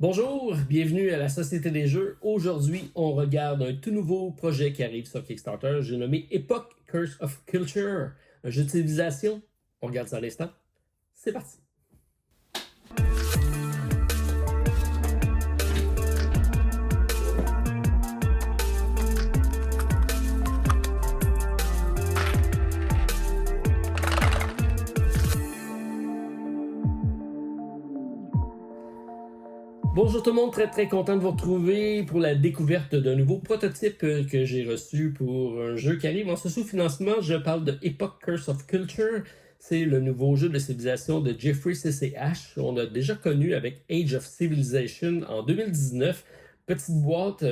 Bonjour, bienvenue à la Société des Jeux. Aujourd'hui, on regarde un tout nouveau projet qui arrive sur Kickstarter. J'ai nommé Epoch Curse of Culture, un jeu de civilisation. On regarde ça à l'instant. C'est parti. Bonjour tout le monde, très content de vous retrouver pour la découverte d'un nouveau prototype que j'ai reçu pour un jeu qui arrive en sous-financement. Je parle de Epoch Curse of Culture. C'est le nouveau jeu de civilisation de Jeffrey CCH. On a déjà connu avec Age of Civilization en 2019. Petite boîte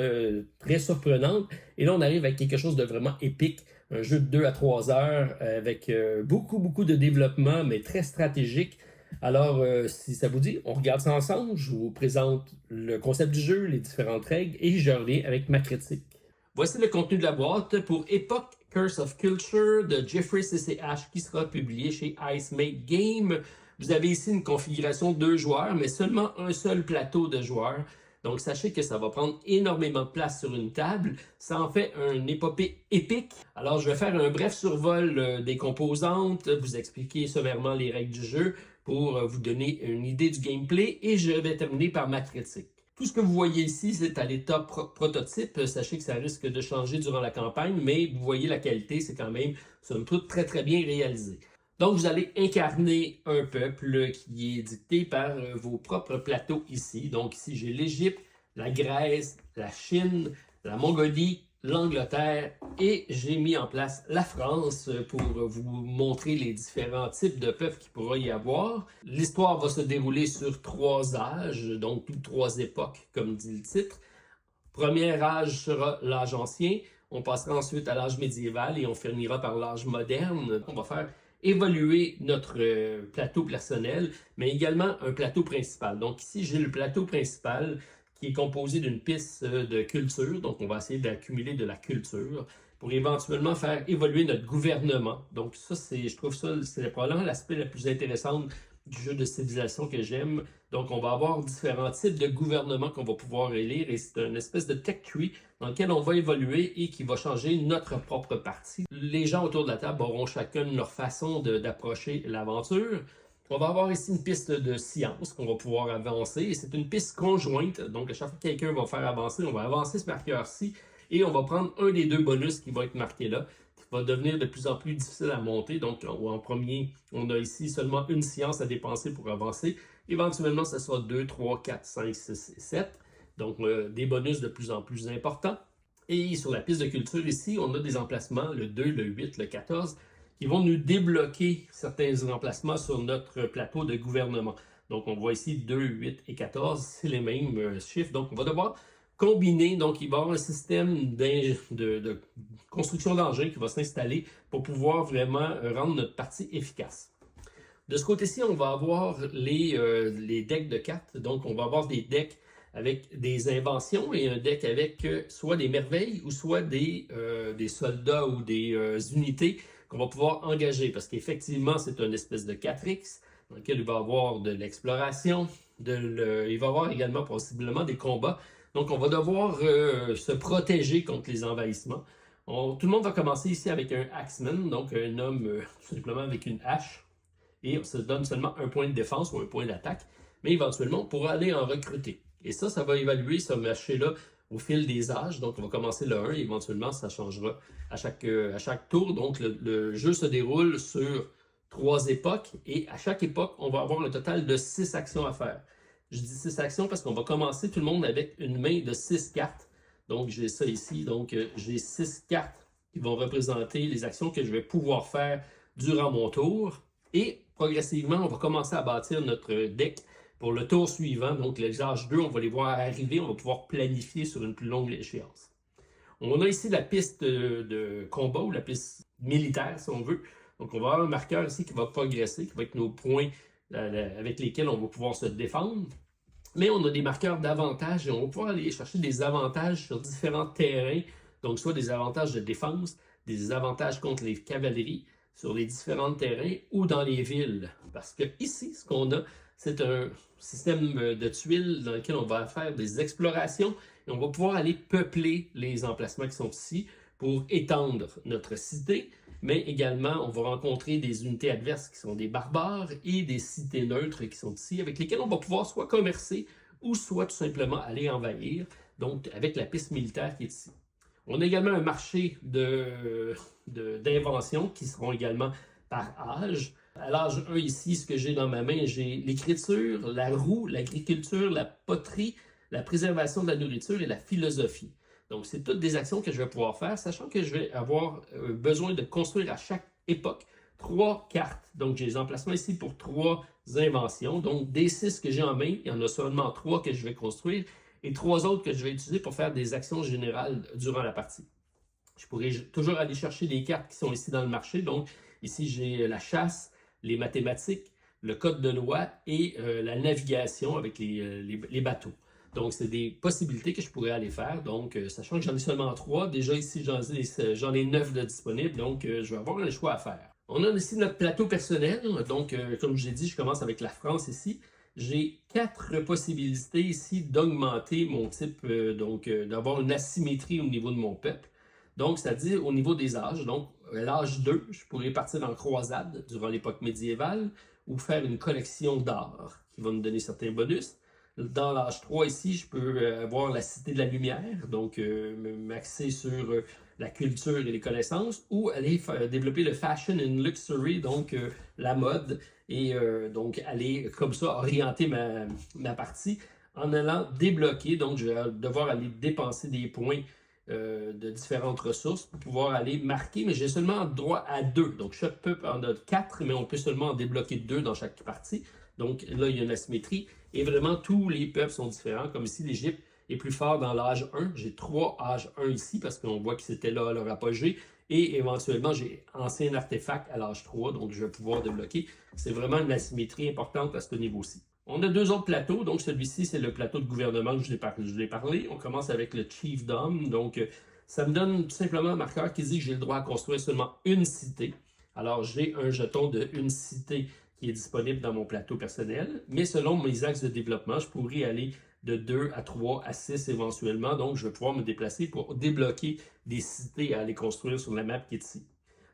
très surprenante. Et là, on arrive avec quelque chose de vraiment épique. Un jeu de 2 à 3 heures avec beaucoup de développement, mais très stratégique. Alors, si ça vous dit, on regarde ça ensemble. Je vous présente le concept du jeu, les différentes règles et je reviens avec ma critique. Voici le contenu de la boîte pour Epoch Curse of Culture de Jeffrey CCH qui sera publié chez Icemate Game. Vous avez ici une configuration 2 joueurs, mais seulement un seul plateau de joueurs. Donc, sachez que ça va prendre énormément de place sur une table. Ça en fait une épopée épique. Alors, je vais faire un bref survol des composantes, vous expliquer sommairement les règles du jeu pour vous donner une idée du gameplay et je vais terminer par ma critique. Tout ce que vous voyez ici, c'est à l'état prototype. Sachez que ça risque de changer durant la campagne, mais vous voyez la qualité, c'est quand même somme toute très bien réalisé. Donc, vous allez incarner un peuple qui est dicté par vos propres plateaux ici. Donc, ici, j'ai l'Égypte, la Grèce, la Chine, la Mongolie, l'Angleterre et j'ai mis en place la France pour vous montrer les différents types de peuples qu'il pourra y avoir. L'histoire va se dérouler sur 3 âges, donc 3 époques, comme dit le titre. Premier âge sera l'âge ancien. On passera ensuite à l'âge médiéval et on finira par l'âge moderne. On va faire évoluer notre plateau personnel, mais également un plateau principal. Donc ici, j'ai le plateau principal qui est composé d'une piste de culture. Donc, on va essayer d'accumuler de la culture pour éventuellement faire évoluer notre gouvernement. Donc, ça, je trouve ça, c'est probablement l'aspect le plus intéressant du jeu de civilisation que j'aime. Donc, on va avoir différents types de gouvernements qu'on va pouvoir élire et c'est une espèce de tech tree dans lequel on va évoluer et qui va changer notre propre partie. Les gens autour de la table auront chacun leur façon d'approcher l'aventure. On va avoir ici une piste de science qu'on va pouvoir avancer et c'est une piste conjointe. Donc, à chaque fois que quelqu'un va faire avancer, on va avancer ce marqueur-ci et on va prendre un des 2 bonus qui va être marqué là, qui va devenir de plus en plus difficile à monter. Donc, en premier, on a ici seulement une science à dépenser pour avancer. Éventuellement, ce sera 2, 3, 4, 5, 6 et 7. Donc, des bonus de plus en plus importants. Et sur la piste de culture ici, on a des emplacements, le 2, le 8, le 14, qui vont nous débloquer certains remplacements sur notre plateau de gouvernement. Donc, on voit ici 2, 8 et 14, c'est les mêmes chiffres. Donc, on va devoir combiner. Donc, il va y avoir un système de construction d'engins qui va s'installer pour pouvoir vraiment rendre notre partie efficace. De ce côté-ci, on va avoir les decks de cartes. Donc, on va avoir des decks avec des inventions et un deck avec soit des merveilles ou soit des soldats ou des unités qu'on va pouvoir engager. Parce qu'effectivement, c'est une espèce de 4X dans lequel il va y avoir de l'exploration, il va y avoir également possiblement des combats. Donc, on va devoir se protéger contre les envahissements. Tout le monde va commencer ici avec un Axeman, donc un homme tout simplement avec une hache. Et on se donne seulement un point de défense ou un point d'attaque. Mais éventuellement, on pourra aller en recruter. Et ça va évaluer ce marché-là au fil des âges. Donc, on va commencer le 1 et éventuellement, ça changera à chaque tour. Donc, le jeu se déroule sur 3 époques et à chaque époque, on va avoir un total de 6 actions à faire. Je dis 6 actions parce qu'on va commencer tout le monde avec une main de 6 cartes. Donc, j'ai ça ici. Donc, j'ai 6 cartes qui vont représenter les actions que je vais pouvoir faire durant mon tour. Et progressivement, on va commencer à bâtir notre deck pour le tour suivant. Donc, les âges 2, on va les voir arriver. On va pouvoir planifier sur une plus longue échéance. On a ici la piste de combat ou la piste militaire, si on veut. Donc, on va avoir un marqueur ici qui va progresser, qui va être nos points avec lesquels on va pouvoir se défendre. Mais on a des marqueurs d'avantages et on va pouvoir aller chercher des avantages sur différents terrains. Donc, soit des avantages de défense, des avantages contre les cavaleries sur les différents terrains ou dans les villes. Parce que ici, ce qu'on a, C'est un système de tuiles dans lequel on va faire des explorations et on va pouvoir aller peupler les emplacements qui sont ici pour étendre notre cité, mais également on va rencontrer des unités adverses qui sont des barbares et des cités neutres qui sont ici, avec lesquelles on va pouvoir soit commercer ou soit tout simplement aller envahir, donc avec la piste militaire qui est ici. On a également un marché d'inventions qui seront également par âge. À l'âge 1 ici, ce que j'ai dans ma main, j'ai l'écriture, la roue, l'agriculture, la poterie, la préservation de la nourriture et la philosophie. Donc, c'est toutes des actions que je vais pouvoir faire, sachant que je vais avoir besoin de construire à chaque époque 3 cartes. Donc, j'ai les emplacements ici pour 3 inventions. Donc, des 6 que j'ai en main, il y en a seulement 3 que je vais construire et 3 autres que je vais utiliser pour faire des actions générales durant la partie. Je pourrais toujours aller chercher des cartes qui sont ici dans le marché. Donc, ici, j'ai la chasse, les mathématiques, le code de loi et la navigation avec les bateaux. Donc, c'est des possibilités que je pourrais aller faire. Donc, sachant que j'en ai seulement 3, déjà ici, j'en ai 9 de disponibles. Donc, je vais avoir un choix à faire. On a ici notre plateau personnel. Donc, comme je l'ai dit, je commence avec la France ici. J'ai 4 possibilités ici d'augmenter mon type, d'avoir une asymétrie au niveau de mon peuple. Donc, c'est-à-dire au niveau des âges. Donc, à l'âge 2, je pourrais partir en croisade durant l'époque médiévale ou faire une collection d'art qui va me donner certains bonus. Dans l'âge 3 ici, je peux avoir la Cité de la Lumière, donc m'axer sur la culture et les connaissances, ou aller développer le fashion and luxury, donc la mode, et donc aller comme ça orienter ma partie en allant débloquer. Donc, je vais devoir aller dépenser des points de différentes ressources pour pouvoir aller marquer, mais j'ai seulement droit à 2. Donc, chaque peuple en a 4, mais on peut seulement en débloquer 2 dans chaque partie. Donc, là, il y a une asymétrie. Et vraiment, tous les peuples sont différents. Comme ici, l'Égypte est plus fort dans l'âge 1. J'ai 3 âges 1 ici parce qu'on voit que c'était là à leur apogée. Et éventuellement, j'ai ancien artefact à l'âge 3, donc je vais pouvoir débloquer. C'est vraiment une asymétrie importante à ce niveau-ci. On a 2 autres plateaux. Donc, celui-ci, c'est le plateau de gouvernement que je l'ai parlé. On commence avec le Chiefdom. Donc, ça me donne tout simplement un marqueur qui dit que j'ai le droit à construire seulement une cité. Alors, j'ai un jeton de une cité qui est disponible dans mon plateau personnel. Mais selon mes axes de développement, je pourrais aller de 2 à 3 à 6 éventuellement. Donc, je vais pouvoir me déplacer pour débloquer des cités à aller construire sur la map qui est ici.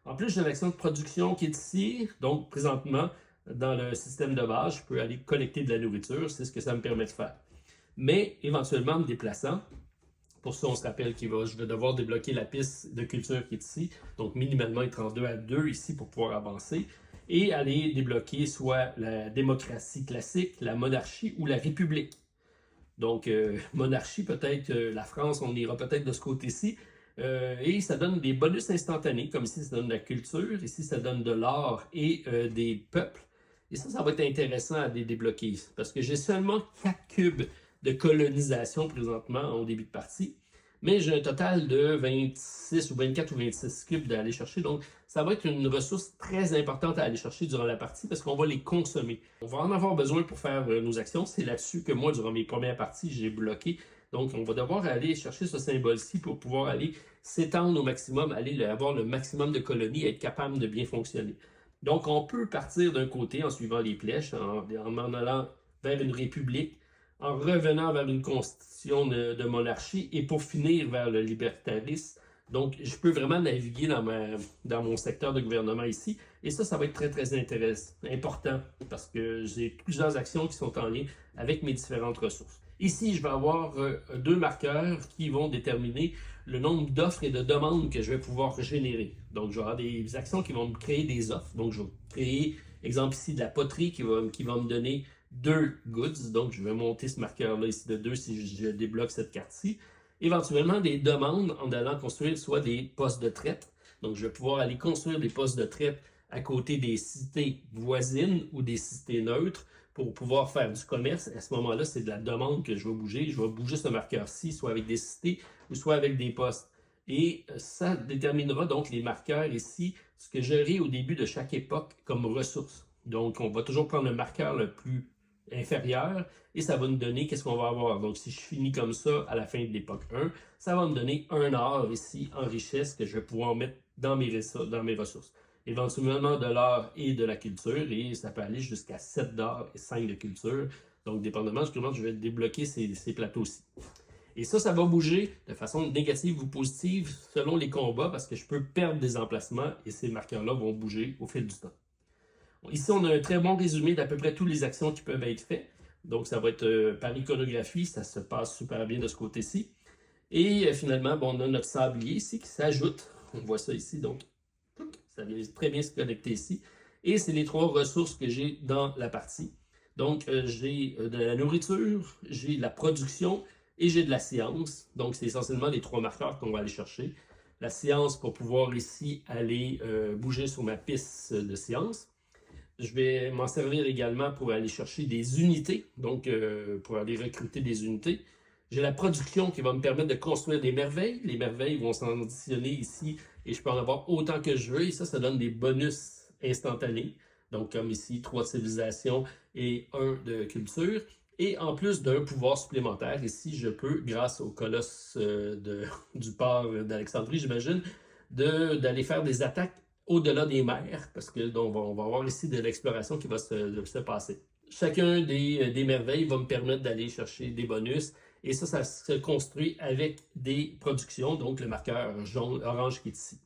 En plus, j'ai l'action de production qui est ici. Donc, présentement, dans le système de base, je peux aller collecter de la nourriture. C'est ce que ça me permet de faire. Mais, éventuellement, me déplaçant, pour ça, on se rappelle que je vais devoir débloquer la piste de culture qui est ici. Donc, minimalement, être en 2 à 2 ici pour pouvoir avancer. Et aller débloquer soit la démocratie classique, la monarchie ou la république. Donc, monarchie, peut-être, la France, on ira peut-être de ce côté-ci. Et ça donne des bonus instantanés, comme ici, ça donne de la culture. Ici, ça donne de l'art et des peuples. Et ça va être intéressant à débloquer. Parce que j'ai seulement 4 cubes de colonisation présentement au début de partie. Mais j'ai un total de 26 ou 24 ou 26 cubes à aller chercher. Donc, ça va être une ressource très importante à aller chercher durant la partie parce qu'on va les consommer. On va en avoir besoin pour faire nos actions. C'est là-dessus que moi, durant mes premières parties, j'ai bloqué. Donc, on va devoir aller chercher ce symbole-ci pour pouvoir aller s'étendre au maximum, aller avoir le maximum de colonies et être capable de bien fonctionner. Donc, on peut partir d'un côté en suivant les flèches, en allant vers une république, en revenant vers une constitution de monarchie et pour finir vers le libertarisme. Donc, je peux vraiment naviguer dans mon secteur de gouvernement ici. Et ça va être très, très important parce que j'ai plusieurs actions qui sont en lien avec mes différentes ressources. Ici, je vais avoir 2 marqueurs qui vont déterminer le nombre d'offres et de demandes que je vais pouvoir générer. Donc, je vais avoir des actions qui vont me créer des offres. Donc, je vais créer, exemple ici, de la poterie qui va me donner 2 goods. Donc, je vais monter ce marqueur-là ici de 2 si je débloque cette carte-ci. Éventuellement, des demandes en allant construire soit des postes de traite. Donc, je vais pouvoir aller construire des postes de traite à côté des cités voisines ou des cités neutres pour pouvoir faire du commerce. À ce moment-là, c'est de la demande que je vais bouger. Je vais bouger ce marqueur-ci, soit avec des cités ou soit avec des postes. Et ça déterminera donc les marqueurs ici, ce que j'aurai au début de chaque époque comme ressource. Donc, on va toujours prendre le marqueur le plus inférieur et ça va nous donner qu'est-ce qu'on va avoir. Donc, si je finis comme ça à la fin de l'époque 1, ça va me donner un or ici en richesse que je vais pouvoir mettre dans mes ressources. éventuellement de l'art et de la culture, et ça peut aller jusqu'à 7 d'art et 5 de culture. Donc, dépendamment de comment je vais débloquer ces plateaux-ci. Et ça va bouger de façon négative ou positive selon les combats, parce que je peux perdre des emplacements et ces marqueurs-là vont bouger au fil du temps. Ici, on a un très bon résumé d'à peu près toutes les actions qui peuvent être faites. Donc, ça va être par iconographie, ça se passe super bien de ce côté-ci. Et finalement, on a notre sablier ici qui s'ajoute. On voit ça ici, donc ça vient très bien se connecter ici. Et c'est les 3 ressources que j'ai dans la partie. Donc, j'ai de la nourriture, j'ai de la production et j'ai de la science. Donc, c'est essentiellement les 3 marqueurs qu'on va aller chercher. La science pour pouvoir ici aller bouger sur ma piste de science. Je vais m'en servir également pour aller chercher des unités, donc pour aller recruter des unités. J'ai la production qui va me permettre de construire des merveilles. Les merveilles vont s'en additionner ici et je peux en avoir autant que je veux. Et ça donne des bonus instantanés. Donc comme ici, 3 de civilisation et 1 de culture. Et en plus d'un pouvoir supplémentaire, ici je peux, grâce au colosse du port d'Alexandrie, j'imagine, d'aller faire des attaques au-delà des mers, parce que donc, on va avoir ici de l'exploration qui va se passer. Chacun des merveilles va me permettre d'aller chercher des bonus, et ça se construit avec des productions, donc le marqueur jaune, orange qui est ici.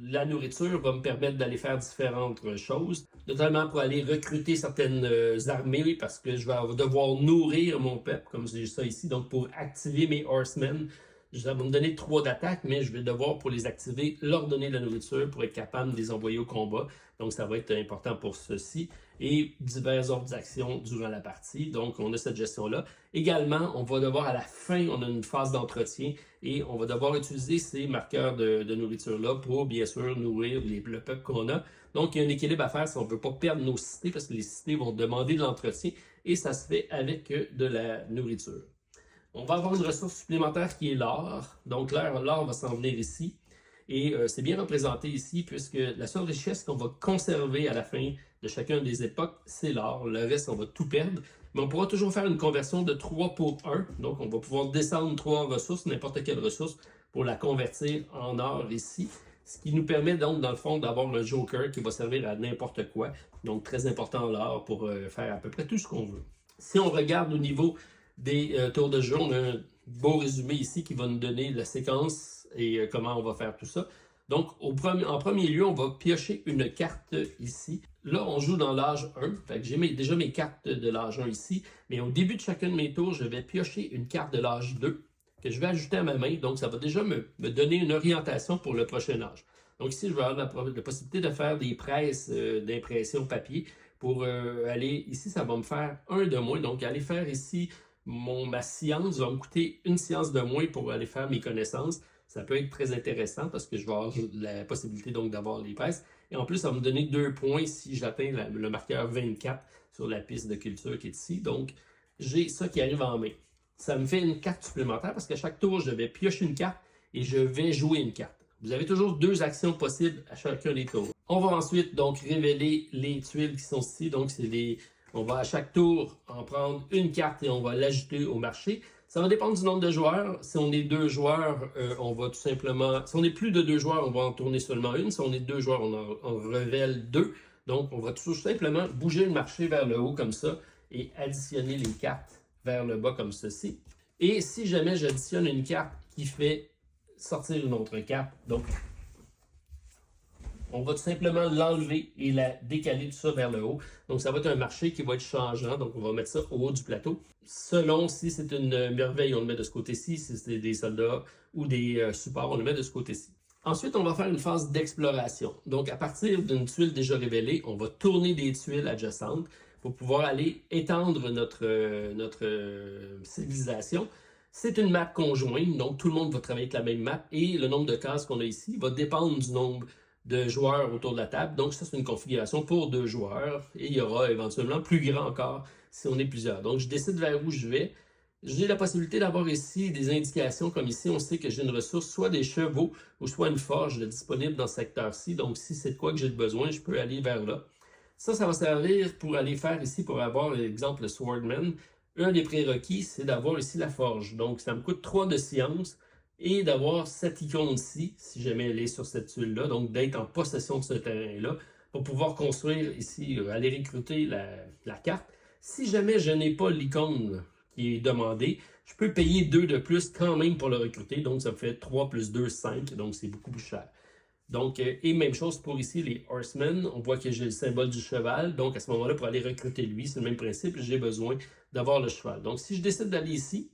La nourriture va me permettre d'aller faire différentes choses, notamment pour aller recruter certaines armées, parce que je vais devoir nourrir mon peuple, comme j'ai ça ici, donc pour activer mes horsemen. Ça va me donner 3 d'attaque, mais je vais devoir, pour les activer, leur donner de la nourriture pour être capable de les envoyer au combat. Donc, ça va être important pour ceci. Et divers ordres d'actions durant la partie. Donc, on a cette gestion-là. Également, on va devoir, à la fin, on a une phase d'entretien et on va devoir utiliser ces marqueurs de nourriture-là pour, bien sûr, nourrir le peuple qu'on a. Donc, il y a un équilibre à faire si on ne veut pas perdre nos cités parce que les cités vont demander de l'entretien et ça se fait avec de la nourriture. On va avoir une ressource supplémentaire qui est l'or. Donc l'or va s'en venir ici. Et c'est bien représenté ici puisque la seule richesse qu'on va conserver à la fin de chacune des époques, c'est l'or. Le reste, on va tout perdre. Mais on pourra toujours faire une conversion de 3 pour 1. Donc on va pouvoir descendre 3 ressources, n'importe quelle ressource, pour la convertir en or ici. Ce qui nous permet donc, dans le fond, d'avoir un joker qui va servir à n'importe quoi. Donc très important l'or pour faire à peu près tout ce qu'on veut. Si on regarde au niveau des tours de jeu, on a un beau résumé ici qui va nous donner la séquence et comment on va faire tout ça. Donc, en premier lieu, on va piocher une carte ici. Là, on joue dans l'âge 1. Fait que j'ai déjà mes cartes de l'âge 1 ici. Mais au début de chacun de mes tours, je vais piocher une carte de l'âge 2 que je vais ajouter à ma main. Donc, ça va déjà me donner une orientation pour le prochain âge. Donc ici, je vais avoir la possibilité de faire des presses d'impression papier pour aller... Ici, ça va me faire 1 de moins. Donc, aller faire ici... ma science va me coûter une science de moins pour aller faire mes connaissances. Ça peut être très intéressant parce que je vais avoir la possibilité donc d'avoir les presses. Et en plus, ça va me donner 2 points si j'atteins le marqueur 24 sur la piste de culture qui est ici. Donc, j'ai ça qui arrive en main. Ça me fait une carte supplémentaire parce qu'à chaque tour, je vais piocher une carte et je vais jouer une carte. Vous avez toujours 2 actions possibles à chacun des tours. On va ensuite donc révéler les tuiles qui sont ici. Donc, c'est les... On va à chaque tour en prendre une carte et on va l'ajouter au marché. Ça va dépendre du nombre de joueurs. Si on est 2 joueurs, on va tout simplement... Si on est plus de 2 joueurs, on va en tourner seulement une. Si on est 2 joueurs, on révèle 2. Donc, on va tout simplement bouger le marché vers le haut comme ça et additionner les cartes vers le bas comme ceci. Et si jamais j'additionne une carte qui fait sortir une autre carte, donc on va tout simplement l'enlever et la décaler tout ça vers le haut. Donc, ça va être un marché qui va être changeant. Donc, on va mettre ça au haut du plateau. Selon si c'est une merveille, on le met de ce côté-ci. Si c'est des soldats ou des supports, on le met de ce côté-ci. Ensuite, on va faire une phase d'exploration. Donc, à partir d'une tuile déjà révélée, on va tourner des tuiles adjacentes pour pouvoir aller étendre notre civilisation. C'est une map conjointe, donc tout le monde va travailler avec la même map et le nombre de cases qu'on a ici va dépendre du nombre de joueurs autour de la table. Donc ça, c'est une configuration pour 2 joueurs et il y aura éventuellement plus grand encore si on est plusieurs. Donc je décide vers où je vais. J'ai la possibilité d'avoir ici des indications comme ici. On sait que j'ai une ressource, soit des chevaux ou soit une forge disponible dans ce secteur-ci. Donc si c'est de quoi que j'ai besoin, je peux aller vers là. Ça va servir pour aller faire ici, pour avoir l'exemple le Swordman. Un des prérequis, c'est d'avoir ici la forge. Donc ça me coûte 3 de science et d'avoir cette icône-ci, si jamais elle est sur cette tuile-là, donc d'être en possession de ce terrain-là, pour pouvoir construire ici, aller recruter la carte. Si jamais je n'ai pas l'icône qui est demandée, je peux payer 2 de plus quand même pour le recruter, donc ça me fait 3 plus 2, 5, donc c'est beaucoup plus cher. Donc, et même chose pour ici, les Horsemen, on voit que j'ai le symbole du cheval, donc à ce moment-là, pour aller recruter lui, c'est le même principe, j'ai besoin d'avoir le cheval. Donc, si je décide d'aller ici,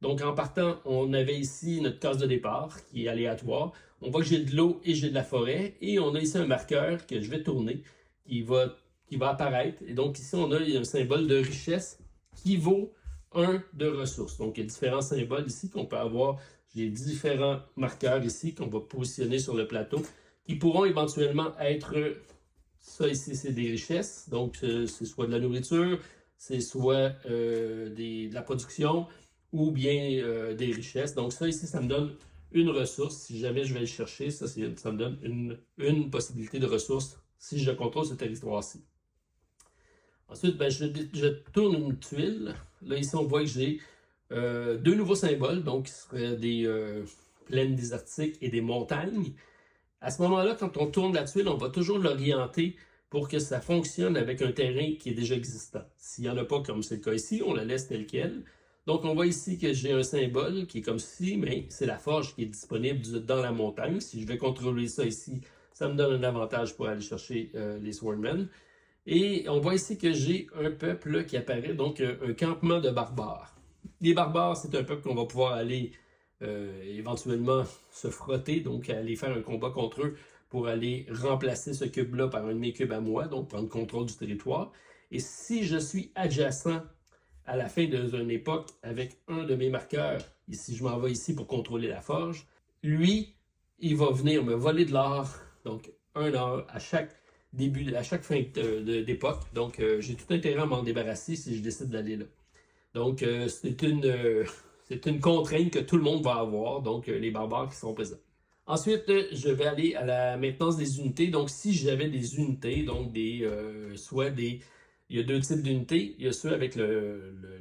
donc en partant, on avait ici notre case de départ qui est aléatoire. On voit que j'ai de l'eau et j'ai de la forêt, et on a ici un marqueur que je vais tourner, qui va apparaître. Et donc ici, on a un symbole de richesse qui vaut 1 de ressources. Donc, il y a différents symboles ici qu'on peut avoir. J'ai différents marqueurs ici qu'on va positionner sur le plateau qui pourront éventuellement être, ça ici, c'est des richesses. Donc, c'est soit de la nourriture, c'est soit de la production ou bien des richesses. Donc, ça ici, ça me donne une ressource. Si jamais je vais le chercher, ça me donne une possibilité de ressource si je contrôle ce territoire-ci. Ensuite, je tourne une tuile. Là, ici, on voit que j'ai 2 nouveaux symboles, donc qui seraient des plaines désertiques et des montagnes. À ce moment-là, quand on tourne la tuile, on va toujours l'orienter pour que ça fonctionne avec un terrain qui est déjà existant. S'il n'y en a pas, comme c'est le cas ici, on la laisse telle quelle. Donc, on voit ici que j'ai un symbole qui est comme ceci, mais c'est la forge qui est disponible dans la montagne. Si je vais contrôler ça ici, ça me donne un avantage pour aller chercher les Swordmen. Et on voit ici que j'ai un peuple qui apparaît, donc un campement de barbares. Les barbares, c'est un peuple qu'on va pouvoir aller éventuellement se frotter, donc aller faire un combat contre eux pour aller remplacer ce cube-là par un de mes cubes à moi, donc prendre contrôle du territoire. Et si je suis adjacent à la fin d'une époque avec un de mes marqueurs, ici je m'en vais ici pour contrôler la forge, lui, il va venir me voler de l'or, donc 1 or à chaque fin d'époque. Donc, j'ai tout intérêt à m'en débarrasser si je décide d'aller là. Donc, c'est une contrainte que tout le monde va avoir, donc les barbares qui sont présents. Ensuite, je vais aller à la maintenance des unités. Donc, si j'avais des unités, donc il y a 2 types d'unités. Il y a ceux avec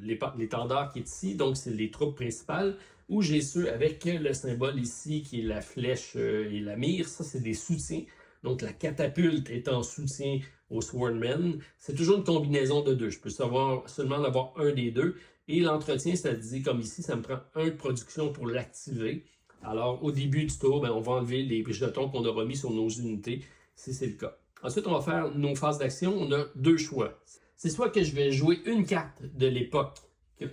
l'étendard qui est ici, donc c'est les troupes principales, ou j'ai ceux avec le symbole ici qui est la flèche et la mire. Ça, c'est des soutiens. Donc, la catapulte est en soutien aux Swordmen. C'est toujours une combinaison de 2. Je peux seulement en avoir un des 2. Et l'entretien, ça dit comme ici, ça me prend 1 de production pour l'activer. Alors, au début du tour, on va enlever les jetons qu'on aura mis sur nos unités, si c'est le cas. Ensuite, on va faire nos phases d'action. On a 2 choix. C'est soit que je vais jouer une carte de l'époque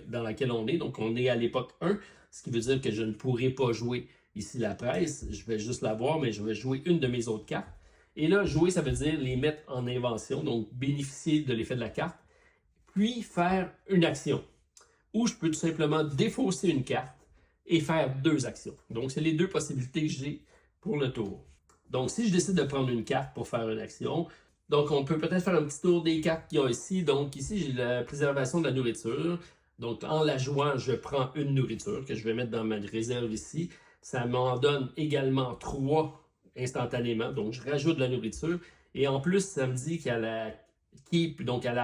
dans laquelle on est. Donc, on est à l'époque 1, ce qui veut dire que je ne pourrai pas jouer ici la presse. Je vais juste la voir, mais je vais jouer une de mes autres cartes. Et là, jouer, ça veut dire les mettre en invention, donc bénéficier de l'effet de la carte, puis faire une action. Ou je peux tout simplement défausser une carte et faire 2 actions. Donc, c'est les 2 possibilités que j'ai pour le tour. Donc, si je décide de prendre une carte pour faire une action, donc on peut peut-être faire un petit tour des cartes qu'il y a ici. Donc, ici, j'ai la préservation de la nourriture. Donc, en la jouant, je prends une nourriture que je vais mettre dans ma réserve ici. Ça m'en donne également 3 instantanément. Donc, je rajoute de la nourriture. Et en plus, ça me dit qu'à la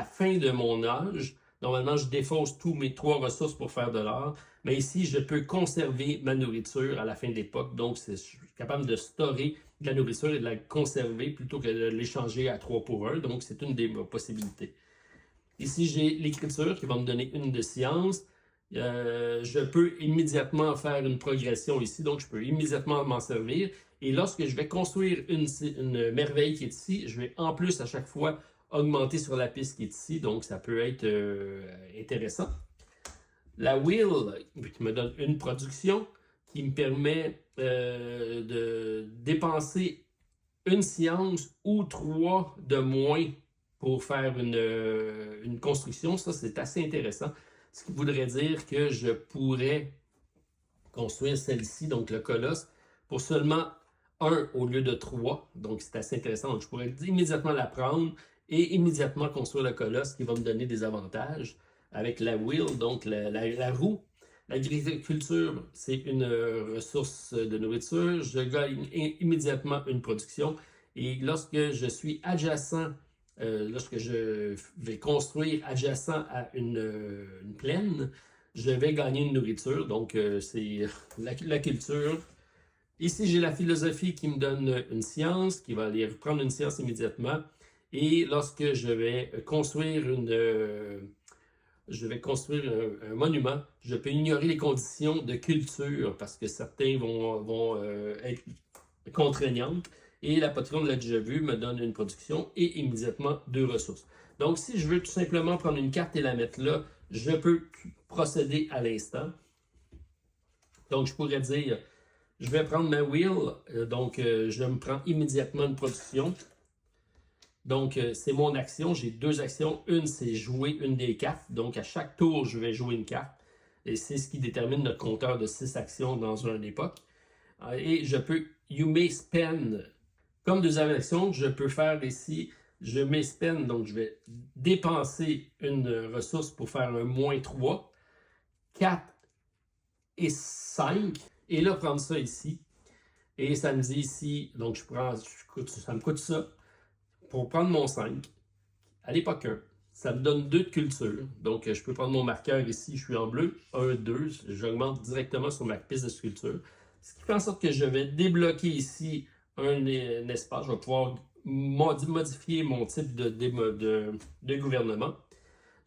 fin de mon âge, normalement, je défausse tous mes 3 ressources pour faire de l'or. Mais ici, je peux conserver ma nourriture à la fin de l'époque. Donc, je suis capable de stocker de la nourriture et de la conserver plutôt que de l'échanger à 3 pour 1. Donc, c'est une des possibilités. Ici, j'ai l'écriture qui va me donner une de science. Je peux immédiatement faire une progression ici, donc je peux immédiatement m'en servir. Et lorsque je vais construire une merveille qui est ici, je vais en plus à chaque fois augmenter sur la piste qui est ici, donc ça peut être intéressant. La wheel qui me donne une production qui me permet de dépenser une science ou 3 de moins pour faire une construction. Ça, c'est assez intéressant. Ce qui voudrait dire que je pourrais construire celle-ci, donc le colosse, pour seulement 1 au lieu de 3. Donc, c'est assez intéressant. Donc, je pourrais immédiatement la prendre et immédiatement construire le colosse qui va me donner des avantages avec la wheel, donc la roue. L'agriculture, c'est une ressource de nourriture. Je gagne immédiatement une production. Et lorsque je suis adjacent, lorsque je vais construire adjacent à une plaine, je vais gagner une nourriture. Donc, c'est la culture. Ici, j'ai la philosophie qui me donne une science, qui va aller reprendre une science immédiatement. Et lorsque je vais construire un monument, je peux ignorer les conditions de culture parce que certains vont être contraignantes. Et la patronne l'a déjà vu, me donne une production et immédiatement 2 ressources. Donc, si je veux tout simplement prendre une carte et la mettre là, je peux procéder à l'instant. Donc, je pourrais dire, je vais prendre ma wheel, je me prends immédiatement une production. Donc, c'est mon action. J'ai 2 actions. Une, c'est jouer une des cartes. Donc, à chaque tour, je vais jouer une carte. Et c'est ce qui détermine notre compteur de 6 actions dans une époque. Et je peux, you may spend, comme deuxième action, je peux faire ici, je may spend, donc je vais dépenser une ressource pour faire un -3, 4 et 5. Et là, prendre ça ici. Et ça me dit ici, donc ça me coûte ça. Pour prendre mon 5, à l'époque 1, ça me donne 2 de culture. Donc, je peux prendre mon marqueur ici, je suis en bleu, 1, 2, j'augmente directement sur ma piste de sculpture. Ce qui fait en sorte que je vais débloquer ici un espace. Je vais pouvoir modifier mon type de gouvernement.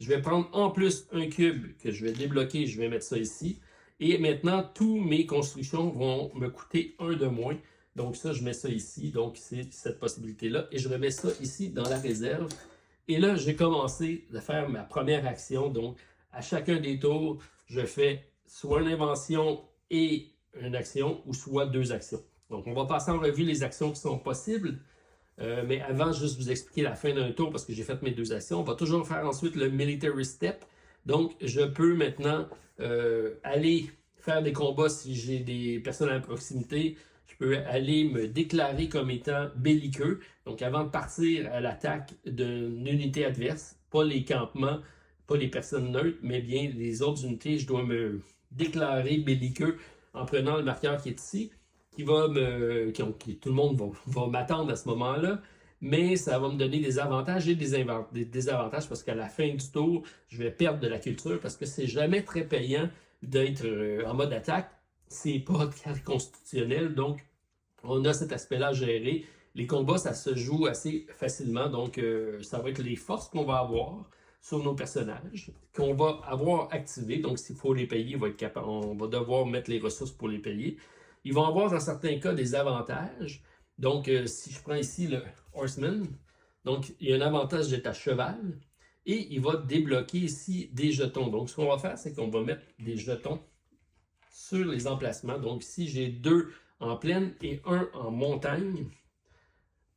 Je vais prendre en plus un cube que je vais débloquer, je vais mettre ça ici. Et maintenant, toutes mes constructions vont me coûter 1 de moins. Donc ça, je mets ça ici. Donc c'est cette possibilité-là. Et je remets ça ici dans la réserve. Et là, j'ai commencé à faire ma première action. Donc, à chacun des tours, je fais soit une invention et une action, ou soit 2 actions. Donc, on va passer en revue les actions qui sont possibles. Mais avant, juste vous expliquer la fin d'un tour, parce que j'ai fait mes 2 actions, on va toujours faire ensuite le military step. Donc, je peux maintenant aller faire des combats si j'ai des personnes à proximité. Je peux aller me déclarer comme étant belliqueux. Donc, avant de partir à l'attaque d'une unité adverse, pas les campements, pas les personnes neutres, mais bien les autres unités, je dois me déclarer belliqueux en prenant le marqueur qui est ici, tout le monde va m'attendre à ce moment-là, mais ça va me donner des avantages et des désavantages parce qu'à la fin du tour, je vais perdre de la culture parce que c'est jamais très payant d'être en mode attaque. C'est pas constitutionnel, donc on a cet aspect-là à gérer. Les combats, ça se joue assez facilement, donc ça va être les forces qu'on va avoir sur nos personnages, qu'on va avoir activés. Donc, s'il faut les payer, on va devoir mettre les ressources pour les payer. Ils vont avoir, dans certains cas, des avantages. Donc, si je prends ici le Horseman, donc il y a un avantage d'être à cheval. Et il va débloquer ici des jetons. Donc, ce qu'on va faire, c'est qu'on va mettre des jetons sur les emplacements. Donc, ici, j'ai 2 en plaine et 1 en montagne.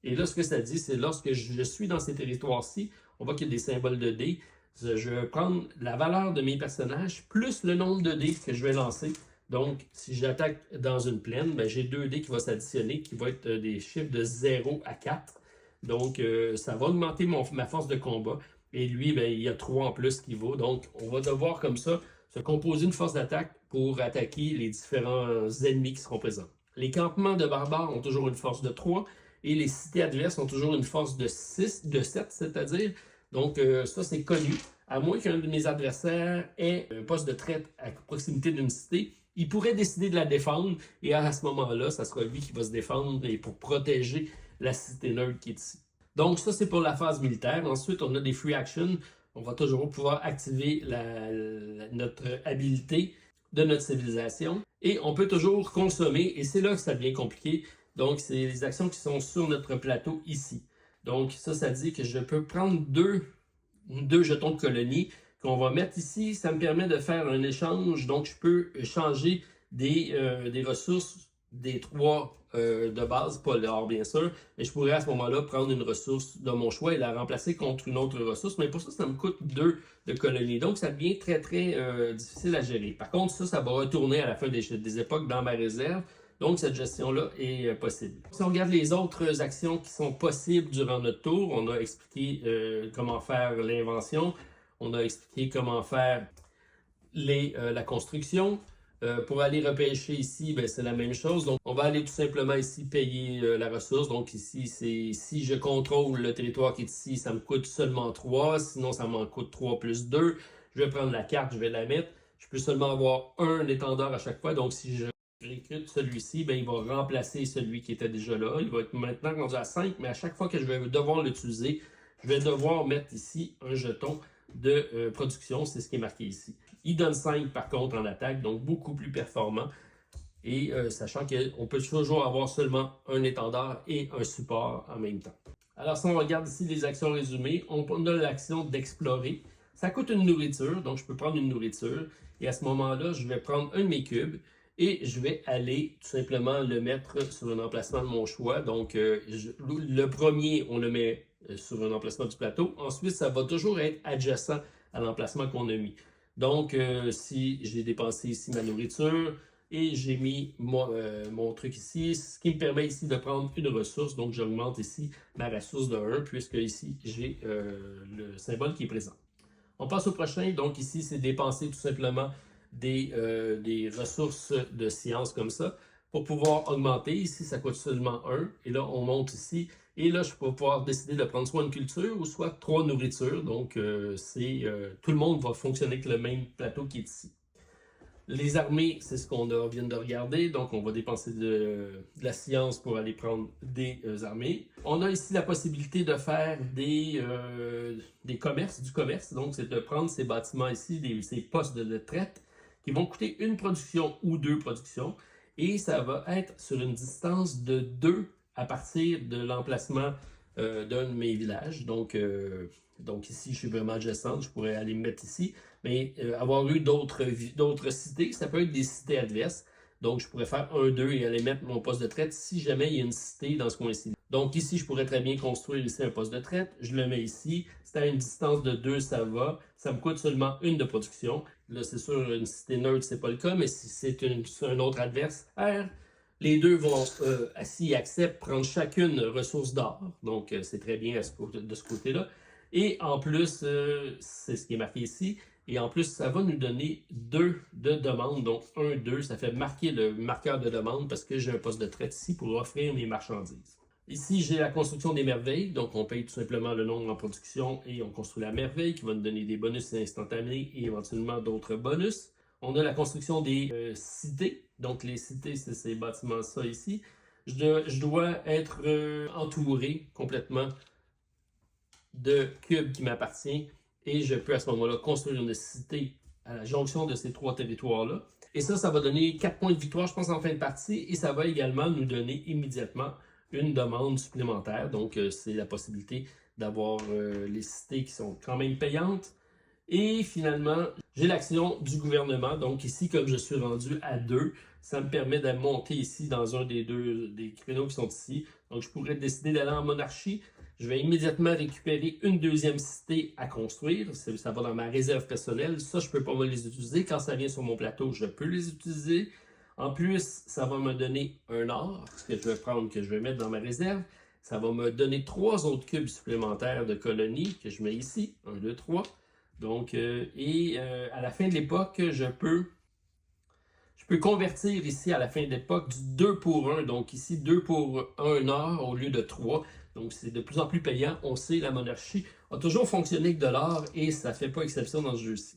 Et là, ce que ça dit, c'est lorsque je suis dans ces territoires-ci, on voit qu'il y a des symboles de dés. Je vais prendre la valeur de mes personnages plus le nombre de dés que je vais lancer. Donc, si j'attaque dans une plaine, ben, j'ai 2 dés qui vont s'additionner, qui vont être des chiffres de 0 à 4. Donc, ça va augmenter ma force de combat. Et lui, ben, il y a 3 en plus qui vaut. Donc, on va devoir comme ça se composer une force d'attaque pour attaquer les différents ennemis qui seront présents. Les campements de barbares ont toujours une force de 3 et les cités adverses ont toujours une force de 7, c'est-à-dire. Donc, ça, c'est connu. À moins qu'un de mes adversaires ait un poste de traite à proximité d'une cité, il pourrait décider de la défendre et à ce moment-là, ça sera lui qui va se défendre et pour protéger la cité neutre qui est ici. Donc, ça, c'est pour la phase militaire. Ensuite, on a des free actions. On va toujours pouvoir activer notre habilité de notre civilisation. Et on peut toujours consommer, et c'est là que ça devient compliqué. Donc, c'est les actions qui sont sur notre plateau ici. Donc, ça dit que je peux prendre deux jetons de colonie qu'on va mettre ici. Ça me permet de faire un échange. Donc, je peux changer des ressources des 3 de base, pas l'or bien sûr, mais je pourrais à ce moment-là prendre une ressource de mon choix et la remplacer contre une autre ressource, mais pour ça, ça me coûte 2 de colonie. Donc, ça devient très, très difficile à gérer. Par contre, ça va retourner à la fin des époques dans ma réserve. Donc, cette gestion-là est possible. Si on regarde les autres actions qui sont possibles durant notre tour, on a expliqué comment faire l'invention, on a expliqué comment faire la construction. Pour aller repêcher ici, ben, c'est la même chose. Donc, on va aller tout simplement ici payer la ressource. Donc, ici, si je contrôle le territoire qui est ici, ça me coûte seulement 3. Sinon, ça m'en coûte 3 plus 2. Je vais prendre la carte, je vais la mettre. je peux seulement avoir un étendard à chaque fois. Donc, si je recrute celui-ci, ben, il va remplacer celui qui était déjà là. Il va être maintenant rendu à 5, mais à chaque fois que je vais devoir l'utiliser, je vais devoir mettre ici un jeton de production. C'est ce qui est marqué ici. Il donne 5 par contre en attaque, donc beaucoup plus performant. Et sachant qu'on peut toujours avoir seulement un étendard et un support en même temps. Alors si on regarde ici les actions résumées, on a l'action d'explorer. Ça coûte une nourriture, donc je peux prendre une nourriture. Et à ce moment-là, je vais prendre un de mes cubes et je vais aller tout simplement le mettre sur un emplacement de mon choix. Donc le premier, on le met sur un emplacement du plateau. Ensuite, ça va toujours être adjacent à l'emplacement qu'on a mis. Donc si j'ai dépensé ici ma nourriture, et j'ai mis mon truc ici, ce qui me permet ici de prendre une ressource. Donc, j'augmente ici ma ressource de 1, puisque ici, j'ai le symbole qui est présent. On passe au prochain. Donc, ici, c'est dépenser tout simplement des ressources de science comme ça. Pour pouvoir augmenter, ici, ça coûte seulement 1. Et là, on monte ici. Et là, je peux pouvoir décider de prendre soit une culture ou soit 3 nourritures. Donc, tout le monde va fonctionner avec le même plateau qui est ici. Les armées, c'est ce qu'on vient de regarder, donc on va dépenser de la science pour aller prendre des armées. On a ici la possibilité de faire des commerces, du commerce, donc c'est de prendre ces bâtiments ici, ces postes de traite, qui vont coûter une production ou 2 productions, et ça va être sur une distance de 2 à partir de l'emplacement d'un de mes villages. Donc ici, je suis vraiment adjacente, je pourrais aller me mettre ici. Mais avoir eu d'autres cités, ça peut être des cités adverses. Donc, je pourrais faire 1, 2 et aller mettre mon poste de traite si jamais il y a une cité dans ce coin-ci. Donc, ici, je pourrais très bien construire ici un poste de traite. Je le mets ici. C'est à une distance de 2, ça va. Ça me coûte seulement une de production. Là, c'est sûr, une cité neutre, c'est pas le cas, mais si c'est un autre adversaire, les deux vont, s'ils acceptent, prendre chacune ressource d'or. Donc, c'est très bien de ce côté-là. Et en plus, c'est ce qui est marqué ici. Et en plus, ça va nous donner 2 de demande. Donc, 1, 2, ça fait marquer le marqueur de demande parce que j'ai un poste de traite ici pour offrir mes marchandises. Ici, j'ai la construction des merveilles. Donc, on paye tout simplement le nombre en production et on construit la merveille qui va nous donner des bonus instantanés et éventuellement d'autres bonus. On a la construction des cités. Donc, les cités, c'est ces bâtiments, ça ici. Je dois être entouré complètement de cubes qui m'appartient. Et je peux à ce moment-là construire une cité à la jonction de ces 3 territoires-là. Et ça va donner 4 points de victoire, je pense, en fin de partie. Et ça va également nous donner immédiatement une demande supplémentaire. Donc, c'est la possibilité d'avoir les cités qui sont quand même payantes. Et finalement, j'ai l'action du gouvernement. Donc ici, comme je suis rendu à 2, ça me permet de monter ici dans un des créneaux qui sont ici. Donc, je pourrais décider d'aller en monarchie. Je vais immédiatement récupérer une deuxième cité à construire. Ça va dans ma réserve personnelle. Ça, je ne peux pas me les utiliser. Quand ça vient sur mon plateau, je peux les utiliser. En plus, ça va me donner un or, ce que je vais prendre, que je vais mettre dans ma réserve. Ça va me donner 3 autres cubes supplémentaires de colonies que je mets ici. 1, 2, 3. Donc, à la fin de l'époque, je peux convertir ici à la fin de l'époque du 2 pour 1. Donc ici, 2 pour 1 or au lieu de 3. Donc c'est de plus en plus payant. On sait, la monarchie a toujours fonctionné avec de l'or et ça ne fait pas exception dans ce jeu-ci.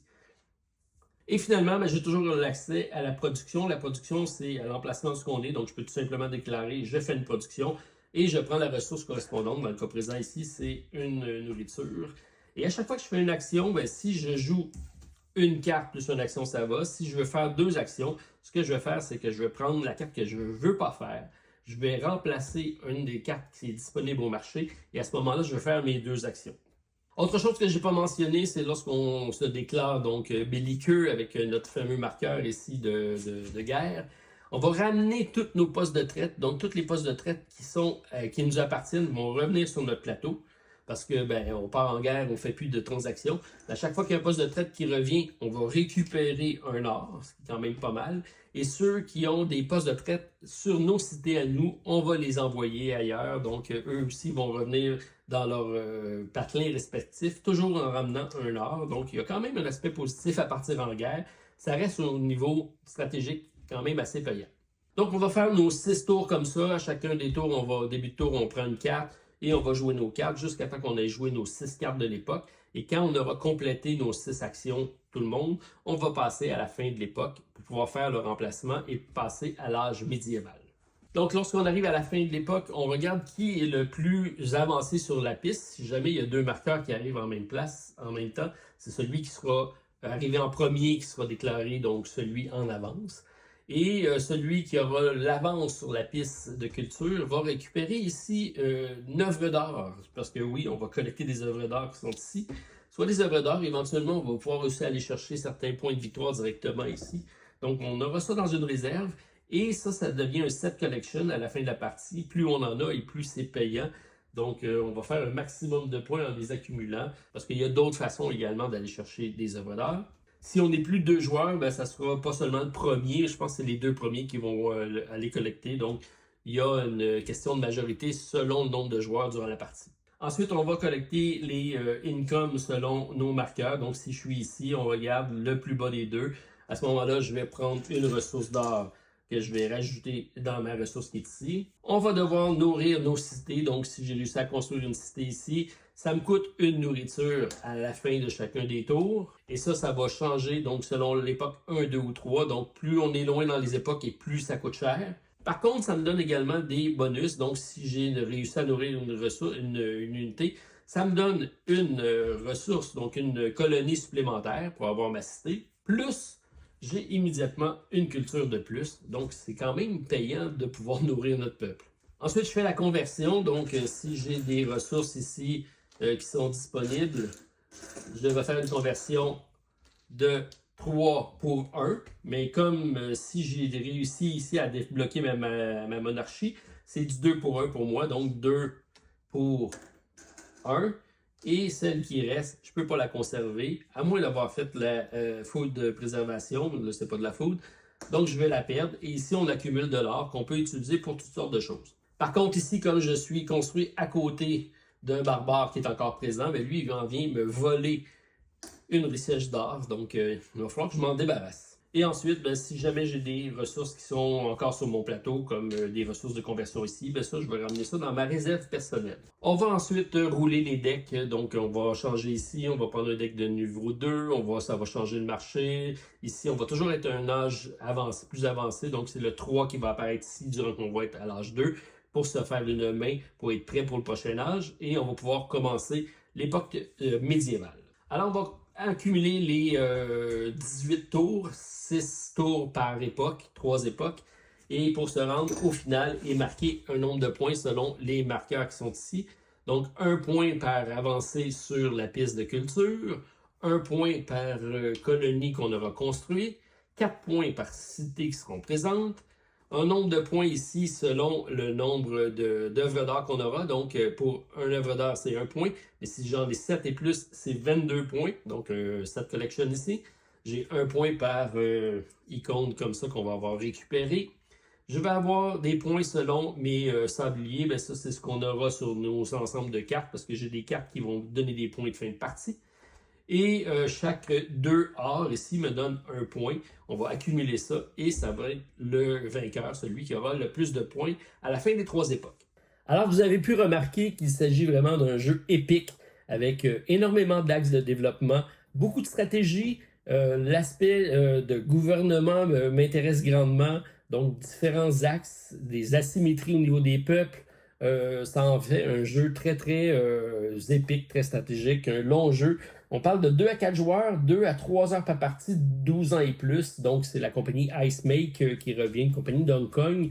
Et finalement, j'ai toujours l'accès à la production. La production, c'est à l'emplacement de ce qu'on est. Donc je peux tout simplement déclarer, je fais une production et je prends la ressource correspondante. Dans le cas présent ici, c'est une nourriture. Et à chaque fois que je fais une action, si je joue une carte plus une action, ça va. Si je veux faire 2 actions, ce que je vais faire, c'est que je vais prendre la carte que je ne veux pas faire. Je vais remplacer une des cartes qui est disponible au marché et à ce moment-là, je vais faire mes 2 actions. Autre chose que je n'ai pas mentionné, c'est lorsqu'on se déclare donc belliqueux avec notre fameux marqueur ici de guerre. On va ramener tous nos postes de traite. Donc, tous les postes de traite qui nous appartiennent vont revenir sur notre plateau. Parce que on part en guerre, on ne fait plus de transactions. À chaque fois qu'il y a un poste de traite qui revient, on va récupérer un or, ce qui est quand même pas mal. Et ceux qui ont des postes de traite sur nos cités à nous, on va les envoyer ailleurs. Donc, eux aussi vont revenir dans leur patelin respectif, toujours en ramenant un or. Donc, il y a quand même un aspect positif à partir en guerre. Ça reste au niveau stratégique quand même assez payant. Donc, on va faire nos 6 tours comme ça. À chacun des tours, au début de tour, on prend une carte. Et on va jouer nos cartes jusqu'à temps qu'on ait joué nos 6 cartes de l'époque. Et quand on aura complété nos 6 actions, tout le monde, on va passer à la fin de l'époque pour pouvoir faire le remplacement et passer à l'âge médiéval. Donc, lorsqu'on arrive à la fin de l'époque, on regarde qui est le plus avancé sur la piste. Si jamais il y a deux marqueurs qui arrivent en même place, en même temps, c'est celui qui sera arrivé en premier qui sera déclaré, donc celui en avance. Et celui qui aura l'avance sur la piste de culture va récupérer ici une œuvre d'art. Parce que oui, on va collecter des œuvres d'art qui sont ici. Soit des œuvres d'art, éventuellement, on va pouvoir aussi aller chercher certains points de victoire directement ici. Donc, on aura ça dans une réserve. Et ça devient un set collection à la fin de la partie. Plus on en a et plus c'est payant. Donc, on va faire un maximum de points en les accumulant parce qu'il y a d'autres façons également d'aller chercher des œuvres d'art. Si on n'est plus deux joueurs, ben, ça sera pas seulement le premier. Je pense que c'est les deux premiers qui vont aller collecter. Donc, il y a une question de majorité selon le nombre de joueurs durant la partie. Ensuite, on va collecter les incomes selon nos marqueurs. Donc, si je suis ici, on regarde le plus bas des deux. À ce moment-là, je vais prendre une ressource d'or que je vais rajouter dans ma ressource qui est ici. On va devoir nourrir nos cités. Donc, si j'ai réussi à construire une cité ici, ça me coûte une nourriture à la fin de chacun des tours. Et ça va changer donc selon l'époque 1, 2 ou 3. Donc, plus on est loin dans les époques et plus ça coûte cher. Par contre, ça me donne également des bonus. Donc, si j'ai réussi à nourrir une unité, ça me donne une ressource, donc une colonie supplémentaire pour avoir ma cité. Plus, j'ai immédiatement une culture de plus. Donc, c'est quand même payant de pouvoir nourrir notre peuple. Ensuite, je fais la conversion. Donc, si j'ai des ressources ici qui sont disponibles, je vais faire une conversion de 3 pour 1. Mais comme si j'ai réussi ici à débloquer ma monarchie, c'est du 2 pour 1 pour moi. Donc, 2 pour 1. Et celle qui reste, je ne peux pas la conserver, à moins d'avoir fait la faute de préservation. Là, ce n'est pas de la faute. Donc, je vais la perdre. Et ici, on accumule de l'or qu'on peut utiliser pour toutes sortes de choses. Par contre, ici, comme je suis construit à côté d'un barbare qui est encore présent, mais lui, il en vient me voler une richesse d'or. Donc, il va falloir que je m'en débarrasse. Et ensuite, ben, si jamais j'ai des ressources qui sont encore sur mon plateau, comme des ressources de conversion ici, ben ça, je vais ramener ça dans ma réserve personnelle. On va ensuite rouler les decks. Donc, on va changer ici, on va prendre un deck de niveau 2, ça va changer le marché. Ici, on va toujours être à un âge avancé, plus avancé. Donc, c'est le 3 qui va apparaître ici durant qu'on va être à l'âge 2 pour se faire une main, pour être prêt pour le prochain âge. Et on va pouvoir commencer l'époque médiévale. Alors, on va accumuler les 18 tours, 6 tours par époque, 3 époques, et pour se rendre au final et marquer un nombre de points selon les marqueurs qui sont ici. Donc, 1 point par avancée sur la piste de culture, 1 point par colonie qu'on aura construit, 4 points par cité qui seront présentes, un nombre de points ici selon le nombre d'œuvres d'art qu'on aura. Donc, pour un œuvre d'art, c'est 1 point. Mais si j'en ai 7 et plus, c'est 22 points. Donc, set collection ici. J'ai 1 point par icône comme ça qu'on va avoir récupéré. Je vais avoir des points selon mes sabliers. Ben, ça, c'est ce qu'on aura sur nos ensembles de cartes parce que j'ai des cartes qui vont donner des points de fin de partie. Et chaque 2 arts ici me donne 1 point. On va accumuler ça et ça va être le vainqueur, celui qui aura le plus de points à la fin des 3 époques. Alors, vous avez pu remarquer qu'il s'agit vraiment d'un jeu épique avec énormément d'axes de développement, beaucoup de stratégie. L'aspect de gouvernement m'intéresse grandement. Donc, différents axes, des asymétries au niveau des peuples. Ça en fait un jeu très, très épique, très stratégique, un long jeu. On parle de 2 à 4 joueurs, 2 à 3 heures par partie, 12 ans et plus. Donc, c'est la compagnie IceMake qui revient, une compagnie d'Hong Kong.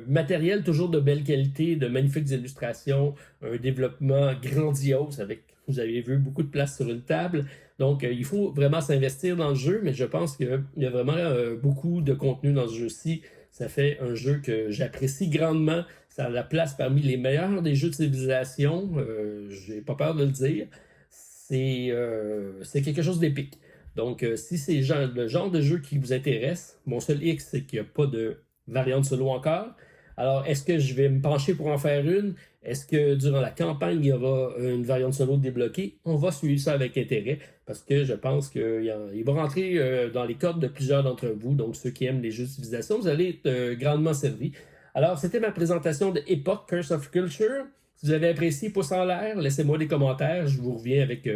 Matériel toujours de belle qualité, de magnifiques illustrations, un développement grandiose avec, vous avez vu, beaucoup de place sur une table. Donc, il faut vraiment s'investir dans le jeu, mais je pense qu'il y a vraiment beaucoup de contenu dans ce jeu-ci. Ça fait un jeu que j'apprécie grandement. Ça a la place parmi les meilleurs des jeux de civilisation. J'ai pas peur de le dire. C'est quelque chose d'épique. Donc, si c'est le genre de jeu qui vous intéresse, mon seul X, c'est qu'il n'y a pas de variante solo encore. Alors, est-ce que je vais me pencher pour en faire une? Est-ce que durant la campagne, il y aura une variante solo débloquée? On va suivre ça avec intérêt parce que je pense qu'il va rentrer dans les cordes de plusieurs d'entre vous. Donc, ceux qui aiment les jeux de civilisation, vous allez être grandement servis. Alors, c'était ma présentation de Epoch Curse of Culture. Si vous avez apprécié, pouce en l'air, laissez-moi des commentaires. Je vous reviens avec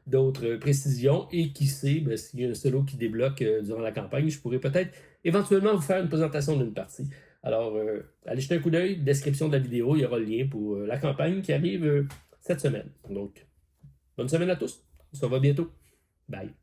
d'autres précisions. Et qui sait, ben, s'il y a un solo qui débloque durant la campagne, je pourrais peut-être éventuellement vous faire une présentation d'une partie. Alors, allez jeter un coup d'œil, description de la vidéo, il y aura le lien pour la campagne qui arrive cette semaine. Donc, bonne semaine à tous, on se revoit bientôt. Bye.